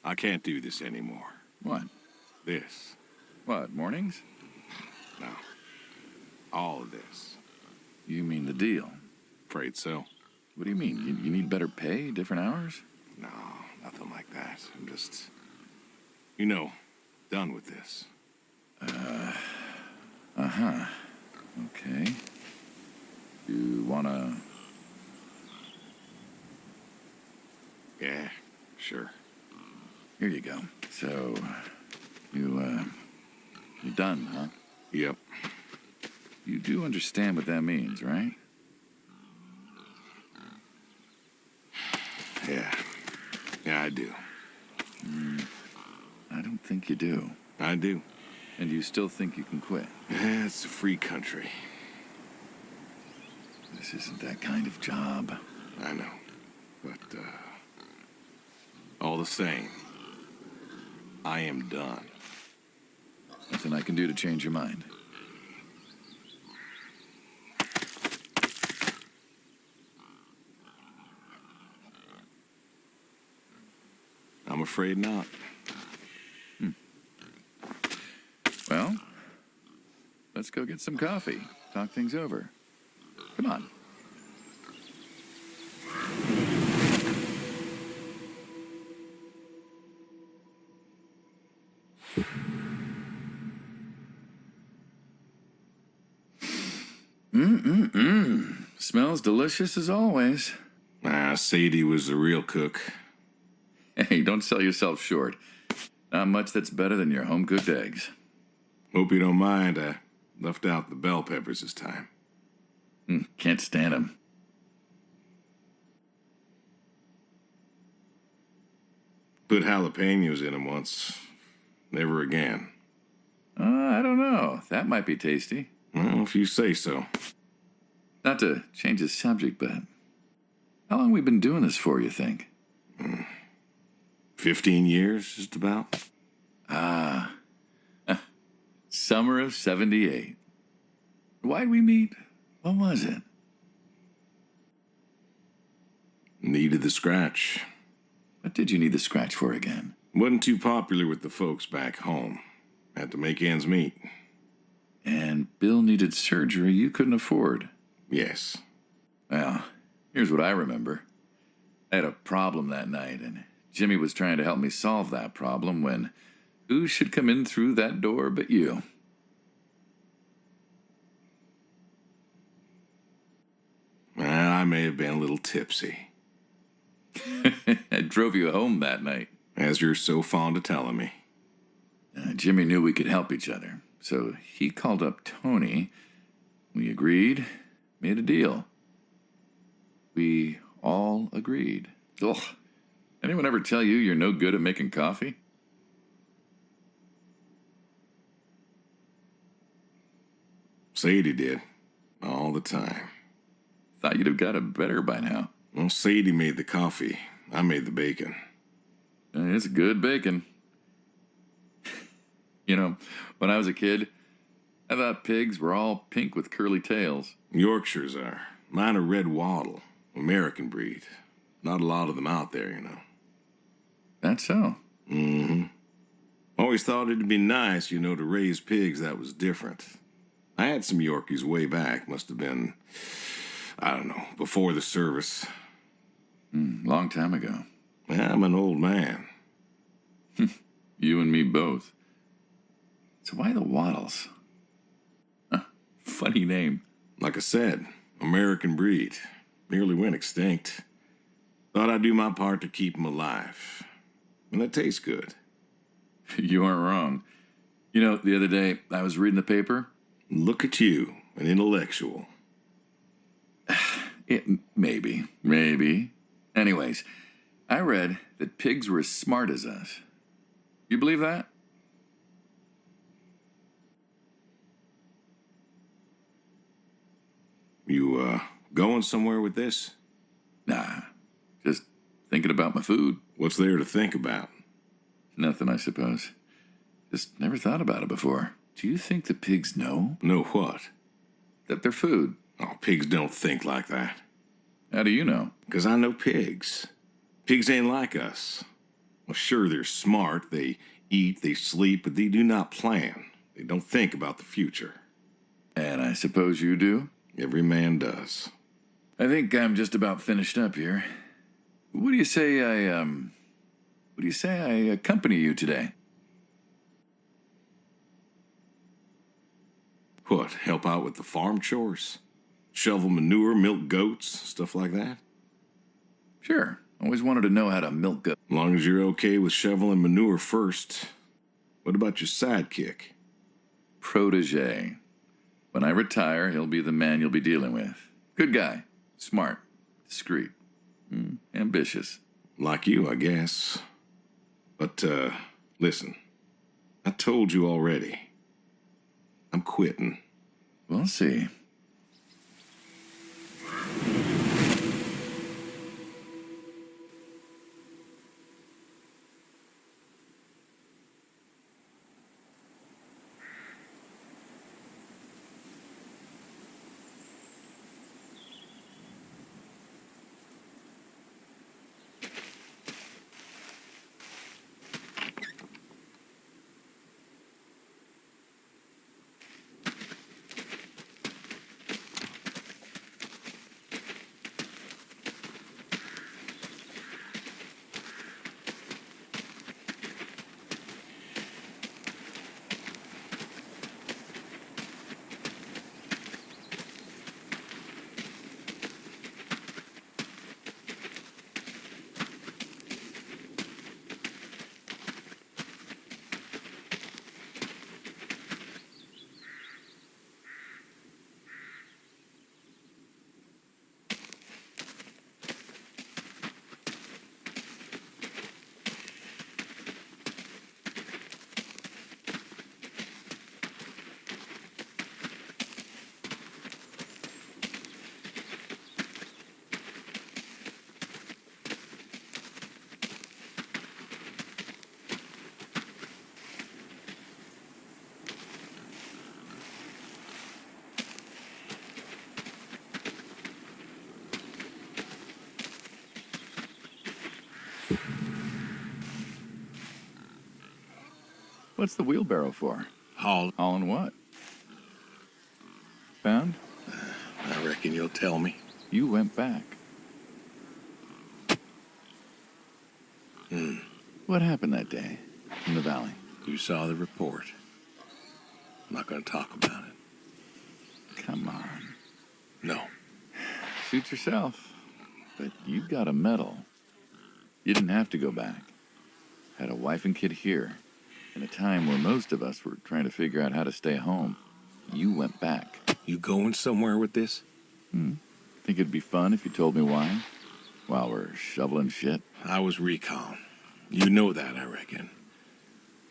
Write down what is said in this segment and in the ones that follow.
I can't do this anymore. What? This. What, mornings? No. All of this. You mean the deal? Afraid so. What do you mean? You need better pay, different hours? No, nothing like that. I'm just, done with this. Uh-huh. Okay. You wanna... Yeah, sure. Here you go. So, you done, huh? Yep. You do understand what that means, right? Yeah. Yeah, I do. I don't think you do. I do. And you still think you can quit? Yeah, it's a free country. This isn't that kind of job. I know. But, all the same, I am done. Nothing I can do to change your mind. I'm afraid not. Well, let's go get some coffee. Talk things over. Come on. Smells delicious as always. Sadie was the real cook. Hey, don't sell yourself short. Not much that's better than your home-cooked eggs. Hope you don't mind. I left out the bell peppers this time. Can't stand them. Put jalapenos in them once. Never again. I don't know. That might be tasty. Well, if you say so. Not to change the subject, but how long we been doing this for, you think? 15 years, just about. Summer of 78. Why'd we meet? What was it? Needed the scratch. What did you need the scratch for again? Wasn't too popular with the folks back home. Had to make ends meet. And Bill needed surgery you couldn't afford. Yes. Well, here's what I remember. I had a problem that night, and Jimmy was trying to help me solve that problem when who should come in through that door but you? Well, I may have been a little tipsy. I drove you home that night. As you're so fond of telling me. Jimmy knew we could help each other, so he called up Tony. We agreed, made a deal. We all agreed. Ugh. Anyone ever tell you you're no good at making coffee? Sadie did. All the time. Thought you'd have got it better by now. Well, Sadie made the coffee. I made the bacon. It's good bacon. You know, when I was a kid, I thought pigs were all pink with curly tails. Yorkshires are. Mine are red wattle. American breed. Not a lot of them out there, That's so. Mm-hmm. Always thought it'd be nice, to raise pigs that was different. I had some Yorkies way back. Must have been, I don't know, before the service. Long time ago. I'm an old man. You and me both. So why the Waddles? Funny name. Like I said, American breed. Nearly went extinct. Thought I'd do my part to keep them alive. And that tastes good. You aren't wrong. The other day, I was reading the paper. Look at you, an intellectual. Maybe. Anyways, I read that pigs were as smart as us. You believe that? You, going somewhere with this? Nah, just thinking about my food. What's there to think about? Nothing, I suppose. Just never thought about it before. Do you think the pigs know? Know what? That they're food. Oh, pigs don't think like that. How do you know? 'Cause I know pigs. Pigs ain't like us. Well, sure, they're smart. They eat, they sleep, but they do not plan. They don't think about the future. And I suppose you do? Every man does. I think I'm just about finished up here. What do you say I accompany you today? What, help out with the farm chores? Shovel manure, milk goats, stuff like that? Sure. Always wanted to know how to milk goat. As long as you're okay with shoveling manure first. What about your sidekick? Protege. When I retire, he'll be the man you'll be dealing with. Good guy. Smart. Discreet. Ambitious. Like you, I guess. But, listen. I told you already. I'm quitting. We'll see. What's the wheelbarrow for? Hauling what? Found? I reckon you'll tell me. You went back. What happened that day in the valley? You saw the report. I'm not going to talk about it. Come on. No. Suit yourself. But you got a medal. You didn't have to go back. Had a wife and kid here. In a time where most of us were trying to figure out how to stay home. You went back. You going somewhere with this? Think it'd be fun if you told me why? While we're shoveling shit? I was recon. You know that, I reckon.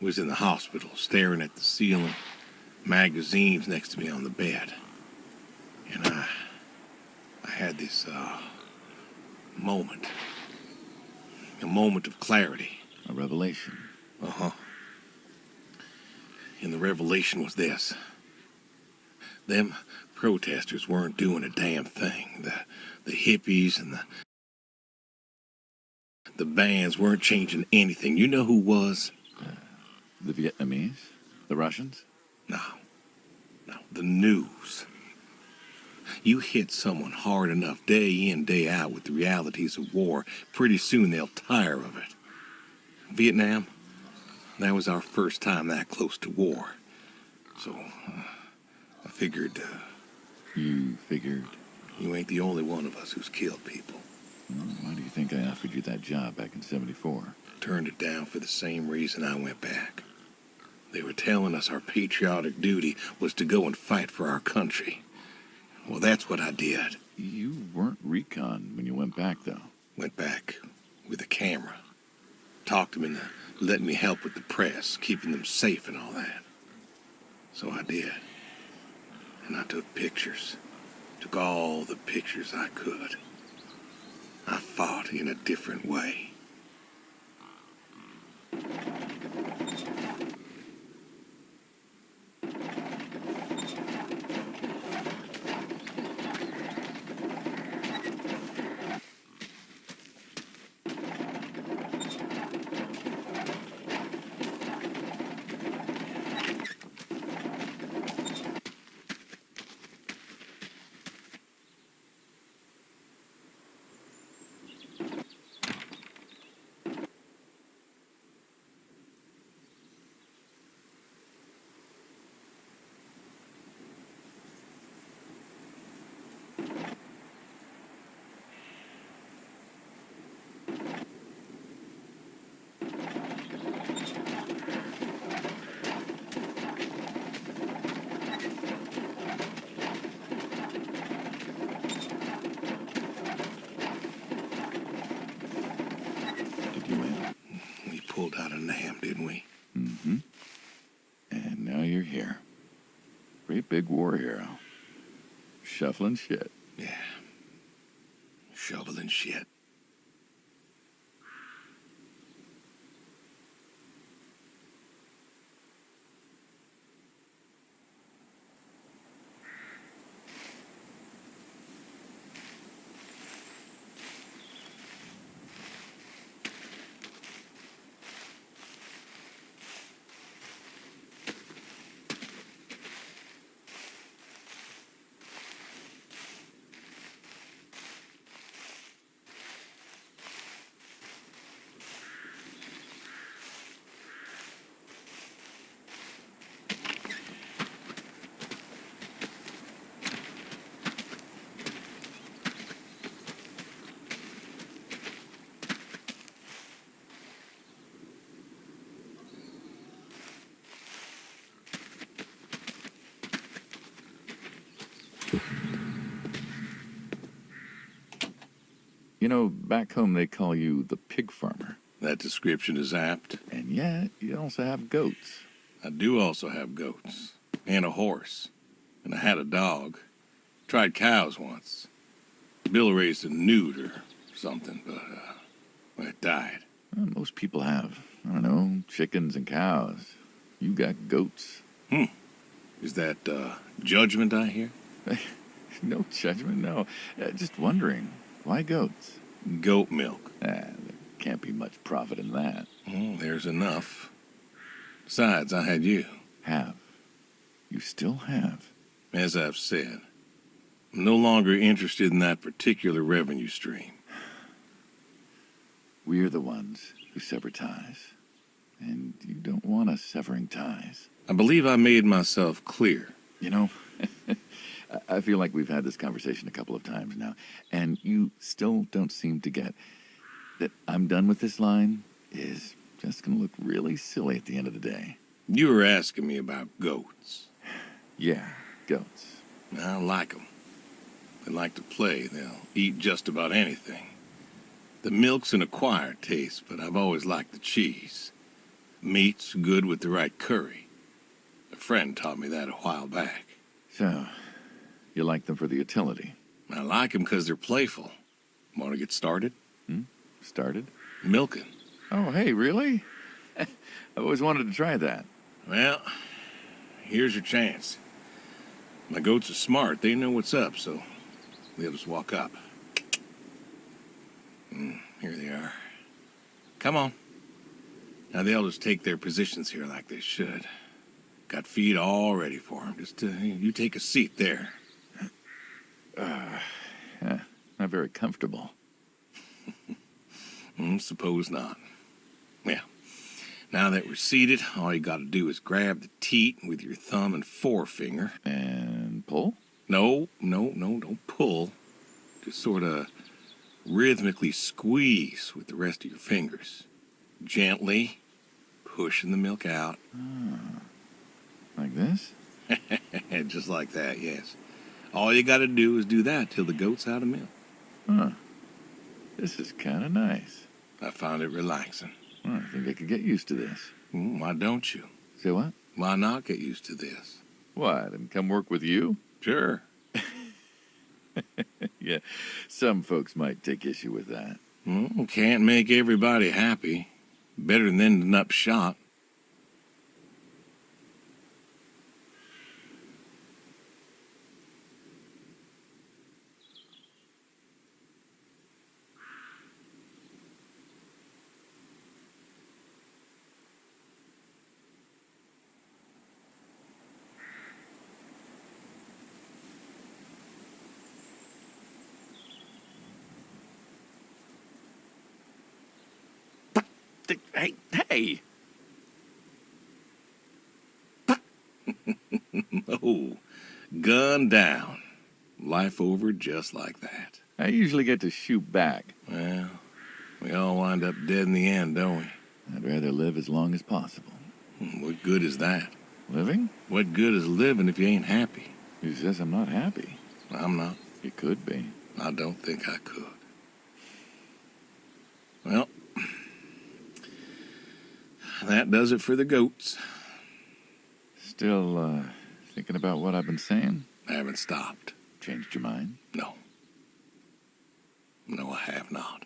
Was in the hospital, staring at the ceiling, magazines next to me on the bed. And I had this, moment. A moment of clarity. A revelation. Uh-huh. And the revelation was this. Them protesters weren't doing a damn thing. The hippies and the bands weren't changing anything. You know who was? The Vietnamese? The Russians? No. The news. You hit someone hard enough day in, day out with the realities of war, pretty soon they'll tire of it. Vietnam, that was our first time that close to war. So, I figured, You figured? you ain't the only one of us who's killed people. Well, why do you think I offered you that job back in '74? Turned it down for the same reason I went back. They were telling us our patriotic duty was to go and fight for our country. Well, that's what I did. You weren't recon when you went back, though. Went back with a camera. Talked them into letting me help with the press, keeping them safe and all that. So I did. And I took pictures. Took all the pictures I could. I fought in a different way. didn't we? Mm-hmm. And now you're here. Great big war hero. Shuffling shit. Yeah. Shoveling shit. You know, back home they call you the pig farmer. That description is apt. And yet, you also have goats. I do also have goats. And a horse. And I had a dog. Tried cows once. Bill raised a newt or something, but, well, it died. Well, most people have, I don't know, chickens and cows. You got goats. Is that, judgment I hear? No judgment, no. Just wondering, why goats? Goat milk. There can't be much profit in that. Well, there's enough. Besides, I had you. Have. You still have. As I've said, I'm no longer interested in that particular revenue stream. We're the ones who sever ties. And you don't want us severing ties. I believe I made myself clear. You know, I feel like we've had this conversation a couple of times now, and you still don't seem to get that I'm done with this line is just going to look really silly at the end of the day. You were asking me about goats. Yeah, goats. I like them. They like to play. They'll eat just about anything. The milk's an acquired taste, but I've always liked the cheese. Meat's good with the right curry. A friend taught me that a while back. So, you like them for the utility? I like them because they're playful. Want to get started? Started? Milking. Oh, hey, really? I always wanted to try that. Well, here's your chance. My goats are smart. They know what's up, so they'll just walk up. Here they are. Come on. Now they'll just take their positions here like they should. Got feed all ready for them. Just you take a seat there. Not very comfortable. Suppose not. Yeah. Now that we're seated, all you gotta do is grab the teat with your thumb and forefinger. And pull? No, don't pull. Just sort of rhythmically squeeze with the rest of your fingers. Gently pushing the milk out. Like this? Just like that, yes. All you gotta do is do that till the goat's out of milk. Huh. This is kind of nice. I found it relaxing. Well, I think I could get used to this. Why don't you? Say what? Why not get used to this? What, and come work with you? Sure. Yeah, some folks might take issue with that. Can't make everybody happy. Better than ending up shot. Hey! Oh, gun down. Life over just like that. I usually get to shoot back. Well, we all wind up dead in the end, don't we? I'd rather live as long as possible. What good is that? Living? What good is living if you ain't happy? Who says I'm not happy? I'm not. You could be. I don't think I could. Well, That does it for the goats. Still, thinking about what I've been saying? I haven't stopped. Changed your mind? No. No, I have not.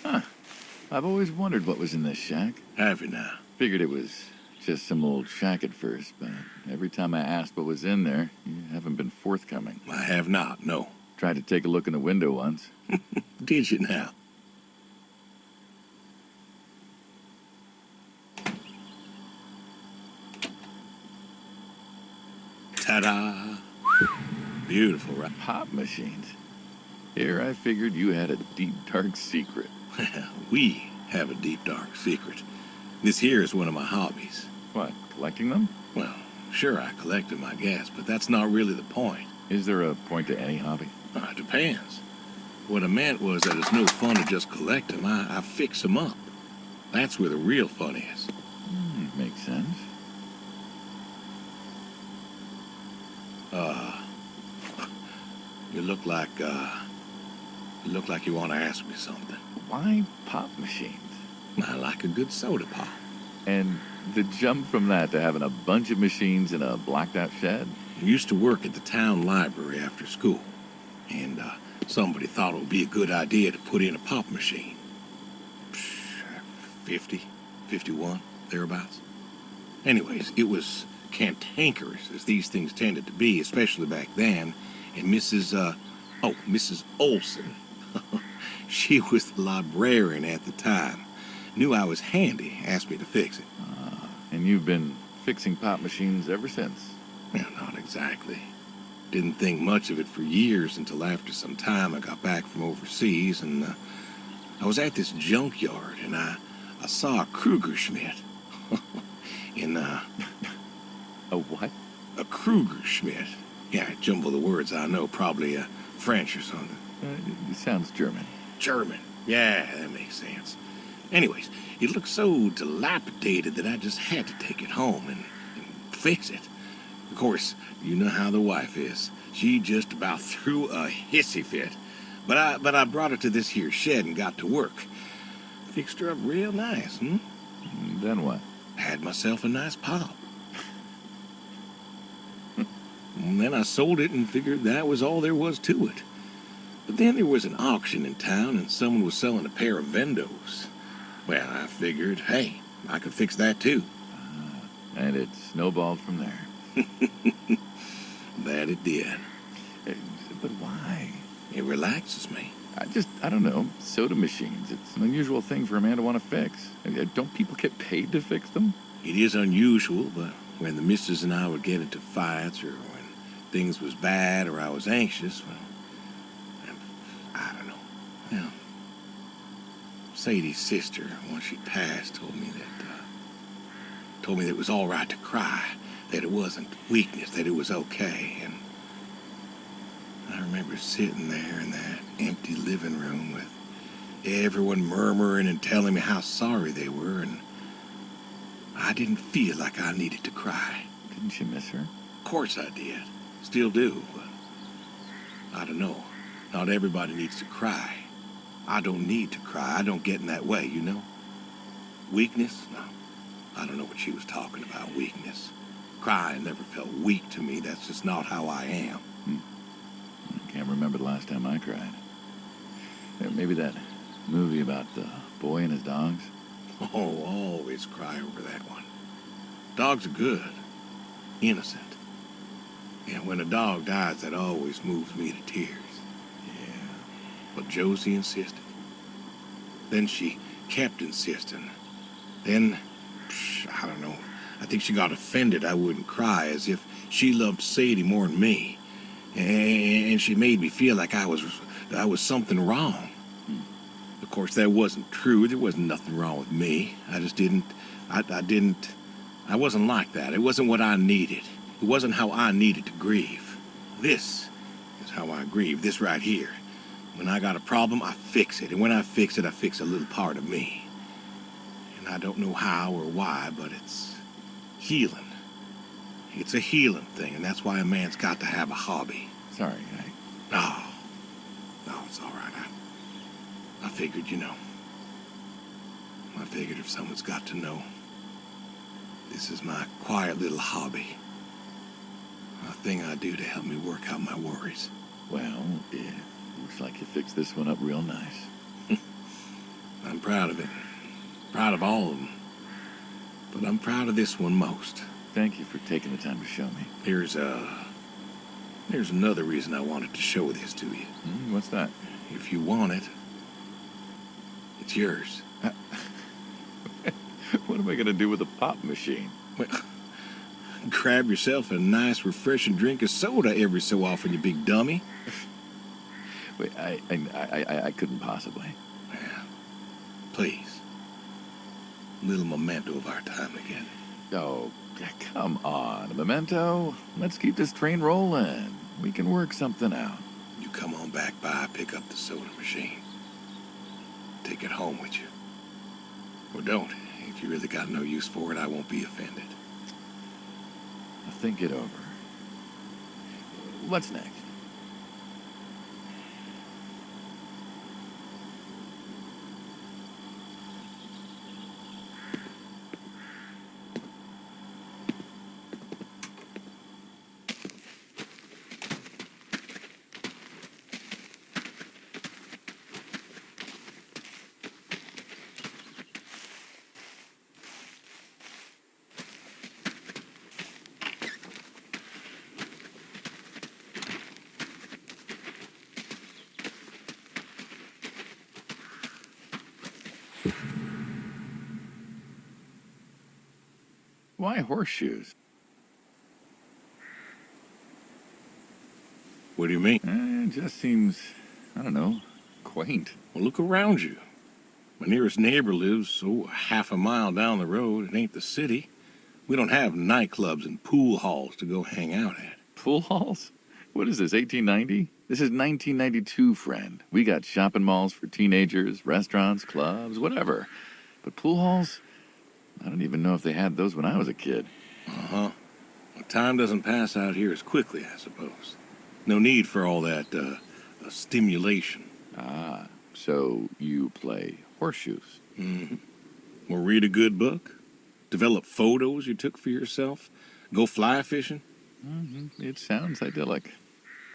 Huh. I've always wondered what was in this shack. Have you now? Figured it was just some old shack at first, but every time I asked what was in there, you haven't been forthcoming. I have not, no. Tried to take a look in the window once. Did you now? Ta-da! Beautiful, right? Pop machines. Here I figured you had a deep, dark secret. We have a deep, dark secret. This here is one of my hobbies. What, collecting them? Well, sure, I collect them, I guess, but that's not really the point. Is there a point to any hobby? It depends. What I meant was that it's no fun to just collect them. I fix them up. That's where the real fun is. Makes sense. You look like you want to ask me something. Why pop machines? I like a good soda pop. And the jump from that to having a bunch of machines in a blacked out shed? I used to work at the town library after school, and somebody thought it would be a good idea to put in a pop machine. 50, 51, thereabouts. Anyways, it was cantankerous as these things tended to be, especially back then, and Mrs. Olson, she was the librarian at the time, knew I was handy, asked me to fix it. And you've been fixing pop machines ever since? Well, not exactly. Didn't think much of it for years until after some time I got back from overseas, and I was at this junkyard, and I saw a Kruger Schmidt. A what? A Kruger Schmidt. Yeah, jumble the words, I know, probably French or something. It sounds German. German. Yeah, that makes sense. Anyways, it looked so dilapidated that I just had to take it home and fix it. Of course, you know how the wife is. She just about threw a hissy fit. But I brought her to this here shed and got to work. Fixed her up real nice, Then what? Had myself a nice pop. And then I sold it and figured that was all there was to it. But then there was an auction in town and someone was selling a pair of Vendos. Well, I figured, hey, I could fix that too. And it snowballed from there. That it did. But why? It relaxes me. I don't know, soda machines. It's an unusual thing for a man to want to fix. Don't people get paid to fix them? It is unusual, but when the missus and I would get into fights or when things was bad or I was anxious, well, I don't know. Well, Sadie's sister, once she passed, told me that it was all right to cry, that it wasn't weakness, that it was okay. And I remember sitting there in that empty living room with everyone murmuring and telling me how sorry they were, and I didn't feel like I needed to cry. Didn't you miss her? Of course I did. Still do, but I don't know. Not everybody needs to cry. I don't need to cry. I don't get in that way, you know? Weakness? No. I don't know what she was talking about, weakness. Crying never felt weak to me. That's just not how I am. I can't remember the last time I cried. Maybe that movie about the boy and his dogs? Oh, always cry over that one. Dogs are good. Innocent. And when a dog dies, that always moves me to tears. Yeah. But Josie insisted. Then she kept insisting. Then, I don't know. I think she got offended I wouldn't cry, as if she loved Sadie more than me. And she made me feel like I was something wrong. Of course, that wasn't true. There wasn't nothing wrong with me. I just didn't, I wasn't like that. It wasn't what I needed. It wasn't how I needed to grieve. This is how I grieve, this right here. When I got a problem, I fix it. And when I fix it, I fix a little part of me. And I don't know how or why, but it's healing. It's a healing thing, and that's why a man's got to have a hobby. Sorry, No, it's all right. I figured, you know. I figured if someone's got to know, this is my quiet little hobby. A thing I do to help me work out my worries. Well, yeah, looks like you fixed this one up real nice. I'm proud of it. Proud of all of them. But I'm proud of this one most. Thank you for taking the time to show me. There's another reason I wanted to show this to you. What's that? If you want it, it's yours. What am I going to do with a pop machine? Well, grab yourself a nice, refreshing drink of soda every so often, you big dummy. Wait, I couldn't possibly. Yeah. Please. A little memento of our time again. Oh, come on, a memento. Let's keep this train rolling. We can work something out. You come on back by, pick up the soda machine. Take it home with you. Or don't. If you really got no use for it, I won't be offended. I'll think it over. What's next? Why horseshoes? What do you mean? It just seems, I don't know, quaint. Well, look around you. My nearest neighbor lives, half a mile down the road. It ain't the city. We don't have nightclubs and pool halls to go hang out at. Pool halls? What is this, 1890? This is 1992, friend. We got shopping malls for teenagers, restaurants, clubs, whatever. But pool halls? I don't even know if they had those when I was a kid. Uh-huh. Well, time doesn't pass out here as quickly, I suppose. No need for all that, stimulation. Ah, so you play horseshoes. Mm-hmm. Or read a good book. Develop photos you took for yourself. Go fly fishing. It sounds idyllic.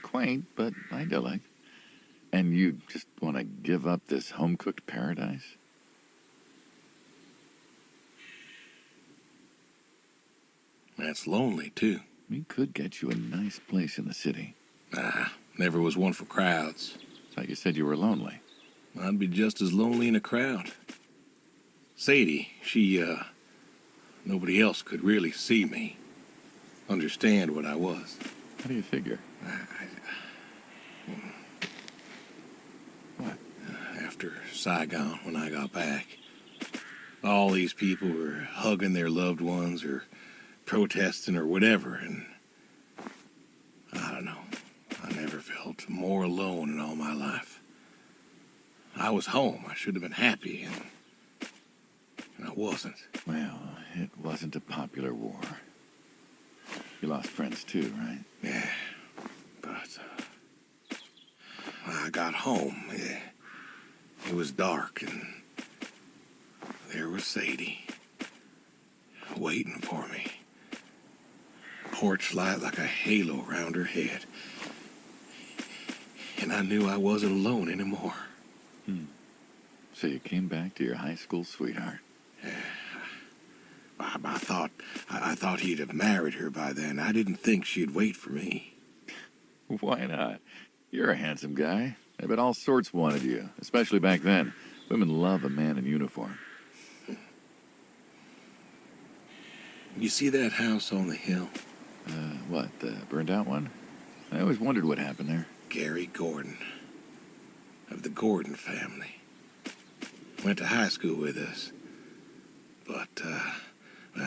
Quaint, but idyllic. And you just want to give up this home-cooked paradise? That's lonely, too. We could get you a nice place in the city. Never was one for crowds. Thought you said you were lonely. I'd be just as lonely in a crowd. Sadie, nobody else could really see me, understand what I was. How do you figure? What? After Saigon, when I got back, all these people were hugging their loved ones or protesting or whatever, and I don't know. I never felt more alone in all my life. I was home. I should have been happy, and I wasn't. Well, it wasn't a popular war. You lost friends too, right? Yeah, but I got home. Yeah. It was dark, and there was Sadie waiting for me. Porch light like a halo around her head. And I knew I wasn't alone anymore. So you came back to your high school sweetheart. I thought he'd have married her by then. I didn't think she'd wait for me. Why not? You're a handsome guy. I bet all sorts wanted you, especially back then. Women love a man in uniform. You see that house on the hill? What, the burned out one? I always wondered what happened there. Gary Gordon, of the Gordon family. Went to high school with us. But,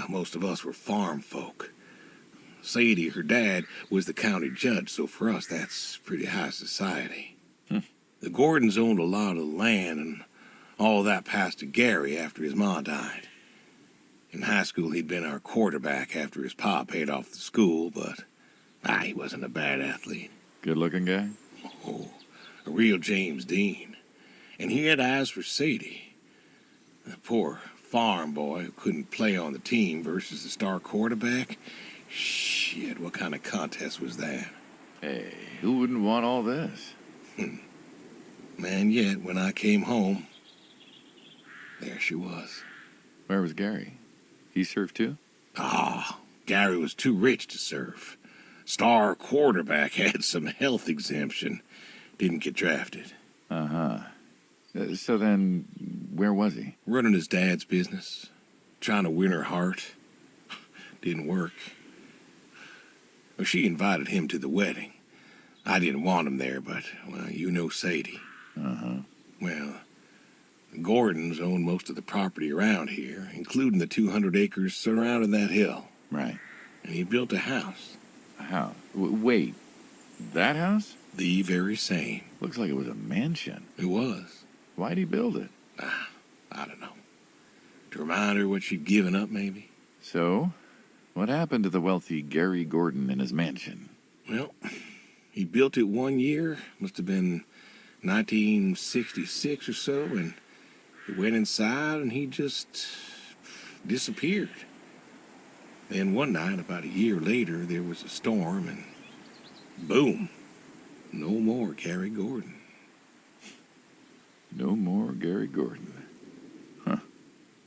most of us were farm folk. Sadie, her dad, was the county judge, so for us that's pretty high society. The Gordons owned a lot of land, and all that passed to Gary after his ma died. In high school, he'd been our quarterback after his pa paid off the school, but he wasn't a bad athlete. Good-looking guy? Oh, a real James Dean. And he had eyes for Sadie. The poor farm boy who couldn't play on the team versus the star quarterback. Shit, what kind of contest was that? Hey, who wouldn't want all this? Man, yet when I came home, there she was. Where was Gary? He served too? Gary was too rich to serve. Star quarterback had some health exemption. Didn't get drafted. So then, where was he? Running his dad's business. Trying to win her heart. Didn't work. Well, she invited him to the wedding. I didn't want him there, but, well, you know Sadie. Well, the Gordons own most of the property around here, including the 200 acres surrounding that hill. Right. And he built a house. A house? Wait, that house? The very same. Looks like it was a mansion. It was. Why'd he build it? I don't know. To remind her what she'd given up, maybe? So, what happened to the wealthy Gary Gordon in his mansion? Well, he built it one year. Must have been 1966 or so, and he went inside and he just disappeared. Then one night, about a year later, there was a storm and boom, no more Gary Gordon. No more Gary Gordon. Huh.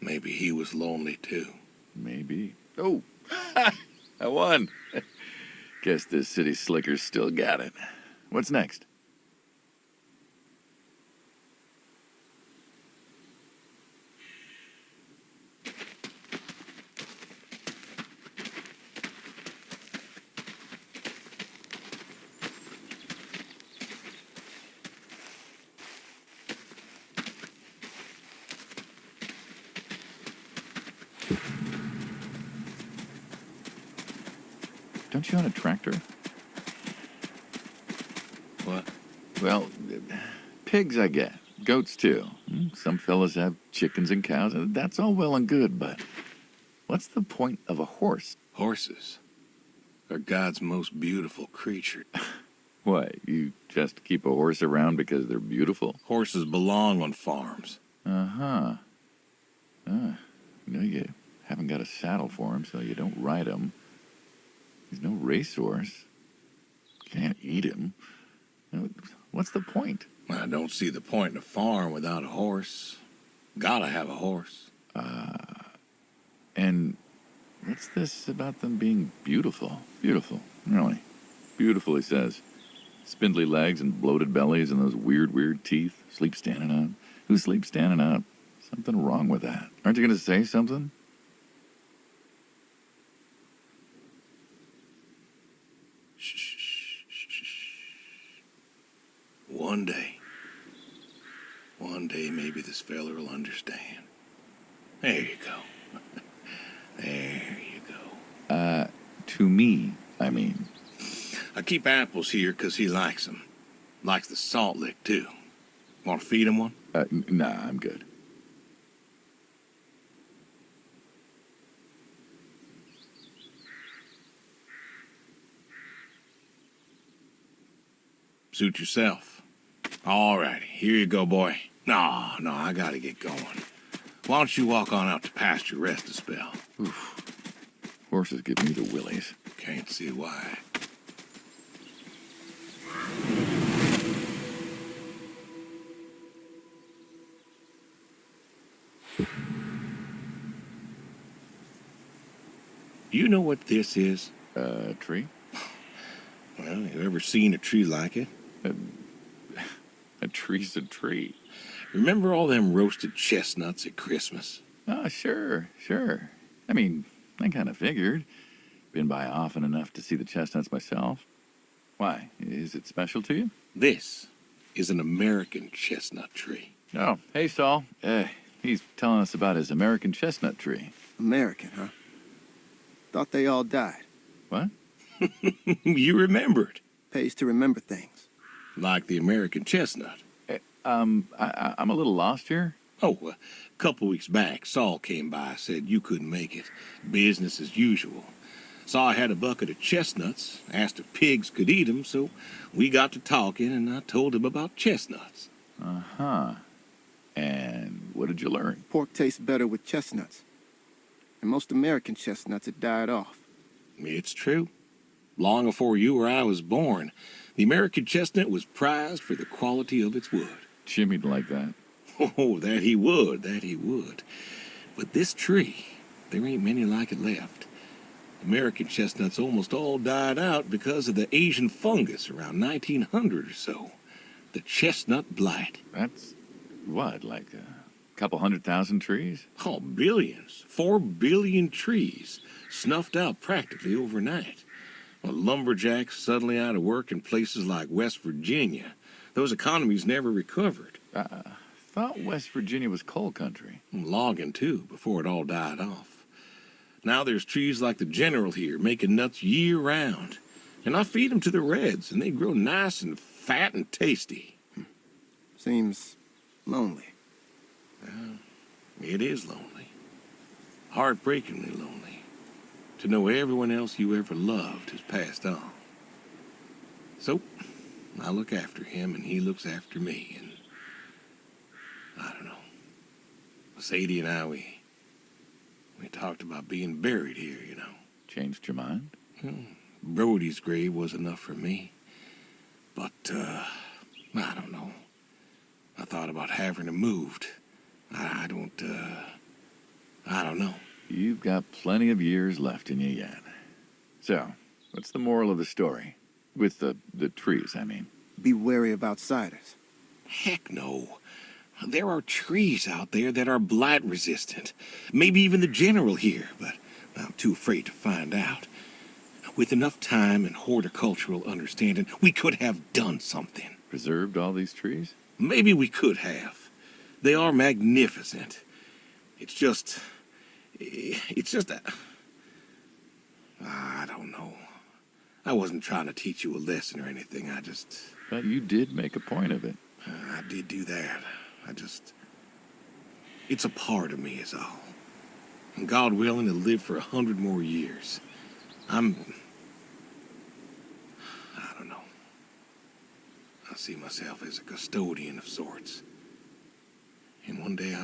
Maybe he was lonely too. Maybe. Oh, I won. Guess this city slicker's still got it. What's next? don't you own a tractor? What? Well, pigs I get. Goats too. Some fellas have chickens and cows, and that's all well and good, but what's the point of a horse? Horses are God's most beautiful creature. What, you just keep a horse around because they're beautiful? Horses belong on farms. Uh-huh. You haven't got a saddle for him, so you don't ride him. He's no racehorse. Can't eat him. What's the point? I don't see the point in a farm without a horse. Gotta have a horse. And what's this about them being beautiful? Beautiful, really. Beautiful, he says. Spindly legs and bloated bellies and those weird teeth. Sleep standing up. Who sleeps standing up? Something wrong with that. Aren't you going to say something? One day maybe this feller will understand. There you go. There you go. To me, I mean. I keep apples here 'cause he likes them. Likes the salt lick, too. Want to feed him one? Nah, I'm good. Suit yourself. All righty, here you go, boy. No, I gotta get going. Why don't you walk on out to pasture, rest a spell? Oof. Horses give me the willies. Can't see why. You know what this is? A tree? Well, you ever seen a tree like it? A tree's a tree. Remember all them roasted chestnuts at Christmas? Oh, sure. I mean, I kind of figured. Been by often enough to see the chestnuts myself. Why? Is it special to you? This is an American chestnut tree. Oh, hey, Saul. He's telling us about his American chestnut tree. American, huh? Thought they all died. What? You remembered. Pays to remember things. Like the American chestnut. I'm a little lost here. Oh, a couple weeks back, Saul came by, said you couldn't make it. Business as usual. Saw I had a bucket of chestnuts, asked if pigs could eat them, so we got to talking, and I told him about chestnuts. Uh-huh. And what did you learn? Pork tastes better with chestnuts. And most American chestnuts had died off. It's true. Long before you or I was born, the American chestnut was prized for the quality of its wood. Jimmy'd like that. Oh, that he would. But this tree, there ain't many like it left. American chestnuts almost all died out because of the Asian fungus around 1900 or so. The chestnut blight. That's, what, like a couple 100,000 trees? Oh, billions. 4 billion trees snuffed out practically overnight. Well, lumberjacks suddenly out of work in places like West Virginia. Those economies never recovered. Thought West Virginia was coal country. Logging, too, before it all died off. Now there's trees like the General here making nuts year-round. And I feed them to the reds, and they grow nice and fat and tasty. Seems lonely. It is lonely. Heartbreakingly lonely. To know everyone else you ever loved has passed on. So, I look after him, and he looks after me, and I don't know. Sadie and I, we talked about being buried here, you know. Changed your mind? Brody's grave was enough for me. But, I don't know. I thought about having him moved. I don't know. You've got plenty of years left in you yet. So, what's the moral of the story? With the trees, I mean. Be wary of outsiders. Heck no. There are trees out there that are blight resistant. Maybe even the General here, but I'm too afraid to find out. With enough time and horticultural understanding, we could have done something. Preserved all these trees? Maybe we could have. They are magnificent. It's just I don't know. I wasn't trying to teach you a lesson or anything. But you did make a point of it. I did do that. It's a part of me is all. And God willing to live for 100 more years. I don't know. I see myself as a custodian of sorts. And one day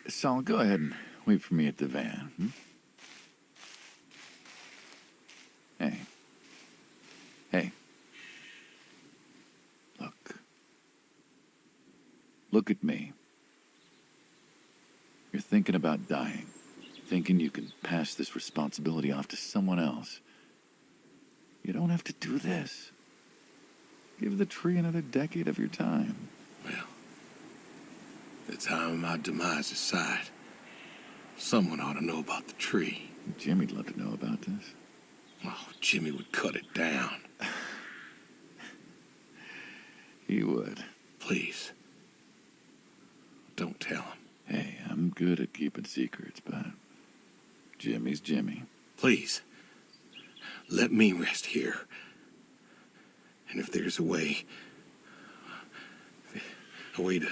Saul, go ahead and wait for me at the van. Hey. Hey. Look at me. You're thinking about dying. Thinking you can pass this responsibility off to someone else. You don't have to do this. Give the tree another decade of your time. well, the time of my demise is sight. Someone ought to know about the tree. Jimmy'd love to know about this. Oh, Jimmy would cut it down. He would. Please. Don't tell him. Hey, I'm good at keeping secrets, but Jimmy's Jimmy. Please. Let me rest here. And if there's a way to